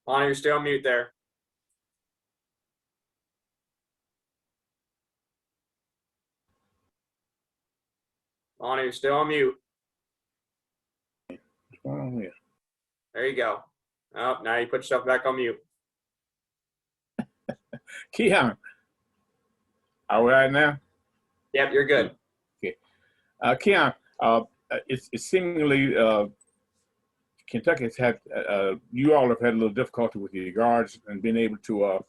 Lonnie, you're still on mute there. Lonnie, you're still on mute. What's going on here? There you go. Oh, now you put yourself back on mute. Keion, are we right now? Yep, you're good. Okay. Keion, it's seemingly Kentucky has had, you all have had a little difficulty with your guards and being able to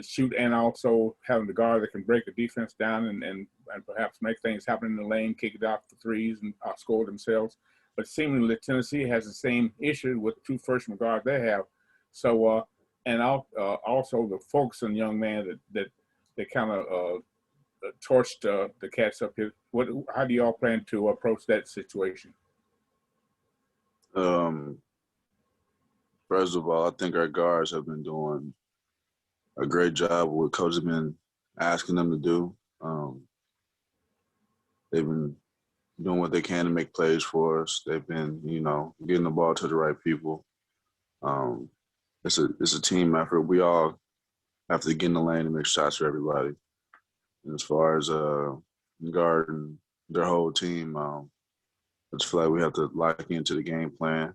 shoot, and also having the guard that can break the defense down and perhaps make things happen in the lane, kick it out for threes and score themselves. But seemingly Tennessee has the same issue with two freshman guards they have. So, and also the Folkestone young man that kind of torched the Cats up here. How do y'all plan to approach that situation? First of all, I think our guards have been doing a great job with what coach has been asking them to do. They've been doing what they can to make plays for us. They've been, getting the ball to the right people. It's a team effort. We all have to get in the lane and make shots for everybody. And as far as guarding their whole team, I just feel like we have to lock into the game plan.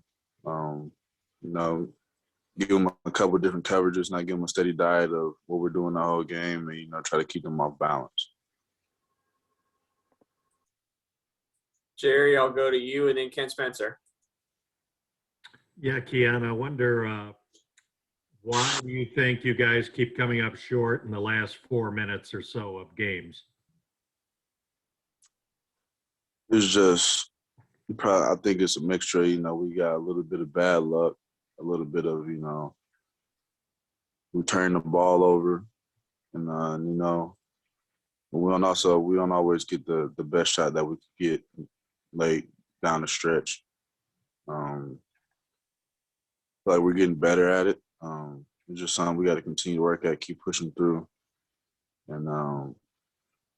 Give them a couple of different coverages, not give them a steady diet of what we're doing the whole game, and try to keep them off balance. Jerry, I'll go to you and then Ken Spencer. Yeah, Keion, I wonder why do you think you guys keep coming up short in the last 4 minutes or so of games? It's just, I think it's a mixture. We got a little bit of bad luck, a little bit of, we turn the ball over, and we don't always get the best shot that we could get late down the stretch. Feel like we're getting better at it. It's just something we got to continue to work at, keep pushing through, and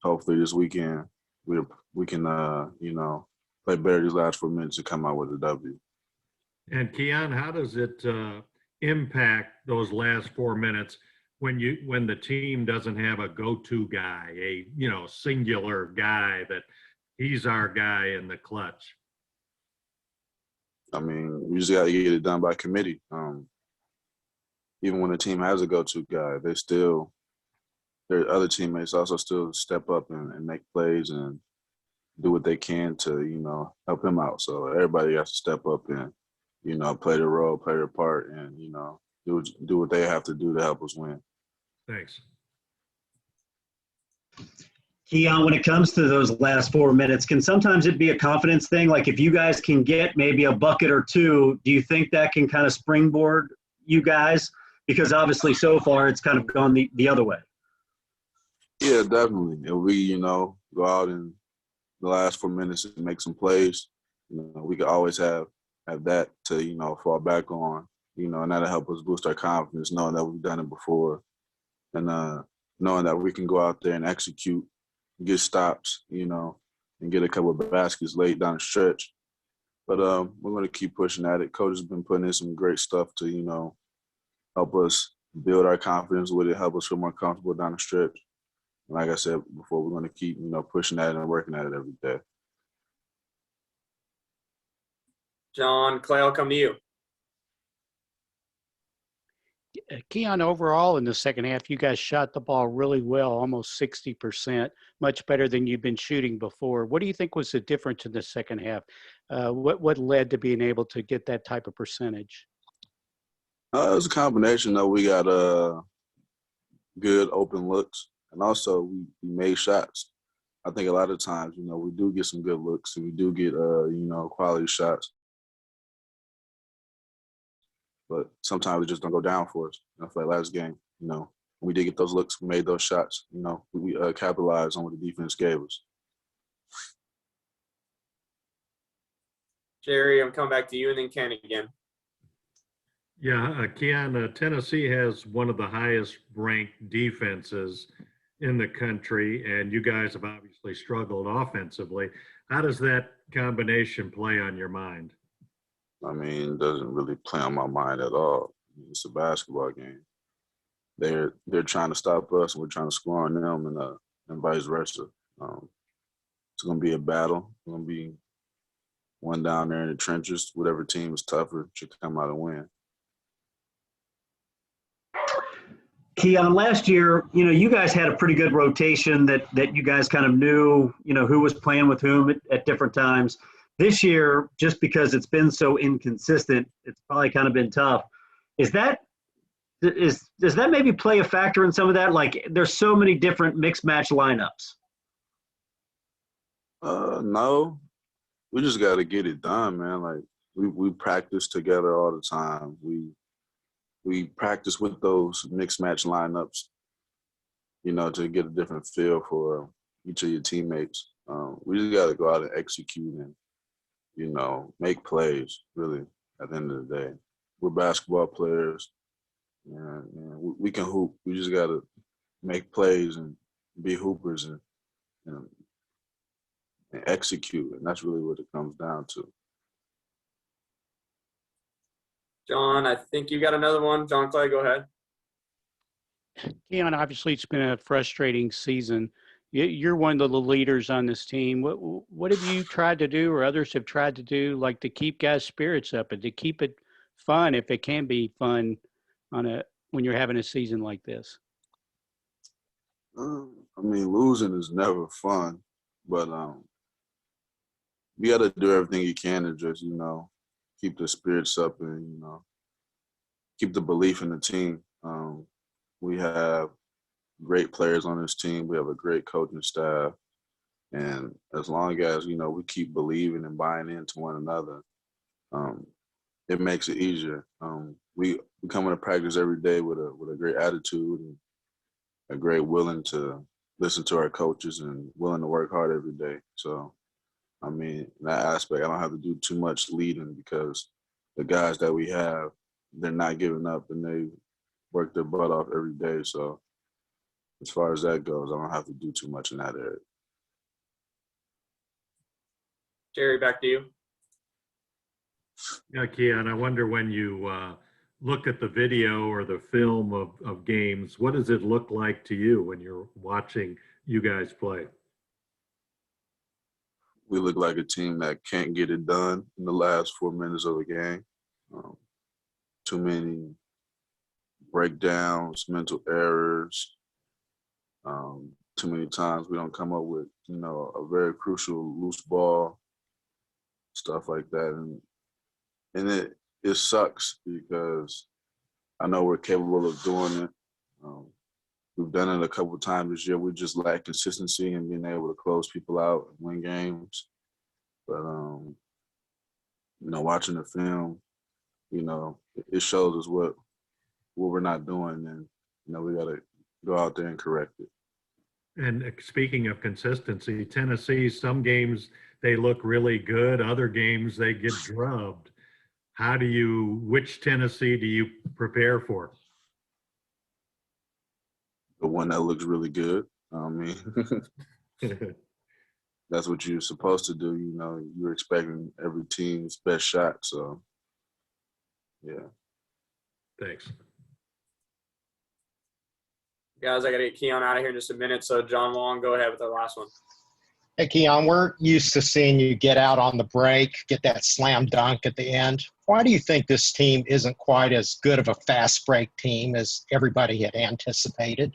hopefully this weekend we can play better these last 4 minutes and come out with a W. And Keion, how does it impact those last 4 minutes when the team doesn't have a go-to guy, a singular guy that he's our guy in the clutch? I mean, we just got to get it done by committee. Even when the team has a go-to guy, their other teammates also still step up and make plays and do what they can to, help him out. So everybody has to step up and, play their role, play their part, and, do what they have to do to help us win. Thanks. Keion, when it comes to those last 4 minutes, can sometimes it be a confidence thing? Like if you guys can get maybe a bucket or two, do you think that can kind of springboard you guys? Because obviously so far it's kind of gone the other way. Yeah, definitely. If we, go out in the last 4 minutes and make some plays, we could always have that to, fall back on, and that'll help us boost our confidence, knowing that we've done it before, and knowing that we can go out there and execute, get stops, and get a couple of baskets late down the stretch. But we're going to keep pushing at it. Coach has been putting in some great stuff to, help us build our confidence with it, help us feel more comfortable down the stretch. And like I said before, we're going to keep, pushing at it and working at it every day. John, Clay, I'll come to you. Keion, overall in the second half, you guys shot the ball really well, almost 60%, much better than you've been shooting before. What do you think was the difference in the second half? What led to being able to get that type of percentage? It was a combination of we got good open looks, and also we made shots. I think a lot of times, we do get some good looks, and we do get, quality shots. But sometimes it just don't go down for us. I feel like last game, we did get those looks, we made those shots. We capitalized on what the defense gave us. Jerry, I'm coming back to you and then Ken again. Yeah, Keion, Tennessee has one of the highest ranked defenses in the country, and you guys have obviously struggled offensively. How does that combination play on your mind? I mean, it doesn't really play on my mind at all. It's a basketball game. They're trying to stop us, and we're trying to score on them, and vice versa. It's going to be a battle. It's going to be one down there in the trenches. Whatever team is tougher should come out and win. Keion, last year, you guys had a pretty good rotation that you guys kind of knew, who was playing with whom at different times. This year, just because it's been so inconsistent, it's probably kind of been tough. Does that maybe play a factor in some of that? Like, there's so many different mixed match lineups. No, we just got to get it done, man. Like we practice together all the time. We practice with those mixed match lineups, to get a different feel for each of your teammates. We just got to go out and execute and, make plays, really, at the end of the day. We're basketball players, and we can hoop. We just got to make plays and be hoopers and execute, and that's really what it comes down to. John, I think you got another one. John Clay, go ahead. Keion, obviously it's been a frustrating season. You're one of the leaders on this team. What have you tried to do, or others have tried to do, like to keep guys' spirits up and to keep it fun, if it can be fun, when you're having a season like this? I mean, losing is never fun, but you got to do everything you can to just, keep the spirits up and, keep the belief in the team. We have great players on this team. We have a great coaching staff. And as long as, we keep believing and buying into one another, it makes it easier. We come into practice every day with a great attitude and a great willing to listen to our coaches and willing to work hard every day. So, I mean, in that aspect, I don't have to do too much leading because the guys that we have, they're not giving up and they work their butt off every day. So as far as that goes, I don't have to do too much in that area. Jerry, back to you. Yeah, Keion, I wonder when you look at the video or the film of games, what does it look like to you when you're watching you guys play? We look like a team that can't get it done in the last 4 minutes of a game. Too many breakdowns, mental errors. Too many times we don't come up with, a very crucial loose ball, stuff like that. And it sucks because I know we're capable of doing it. We've done it a couple of times this year. We just lack consistency and being able to close people out and win games. But, watching the film, it shows us what we're not doing. And, we got to go out there and correct it. And speaking of consistency, Tennessee, some games they look really good. Other games they get drubbed. Which Tennessee do you prepare for? The one that looks really good. I mean, that's what you're supposed to do. You're expecting every team's best shot. So, yeah. Thanks. Guys, I got to get Keion out of here in just a minute. So, John Long, go ahead with the last one. Hey, Keion, we're used to seeing you get out on the break, get that slam dunk at the end. Why do you think this team isn't quite as good of a fast break team as everybody had anticipated?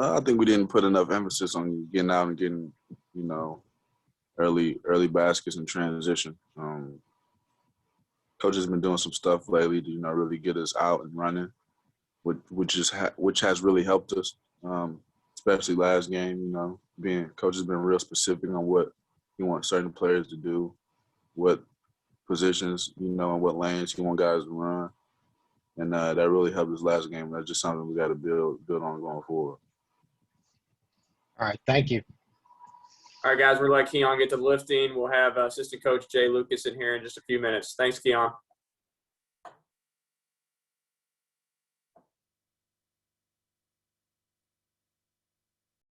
I think we didn't put enough emphasis on getting out and getting, early baskets and transition. Coach has been doing some stuff lately to, really get us out and running, which has really helped us, especially last game. Coach has been real specific on what he wants certain players to do, what positions, and what lanes he wants guys to run, and that really helped us last game. That's just something we got to build on going forward. All right, thank you. All right, guys, we're going to let Keion get to lifting. We'll have assistant coach Jay Lucas in here in just a few minutes. Thanks, Keion.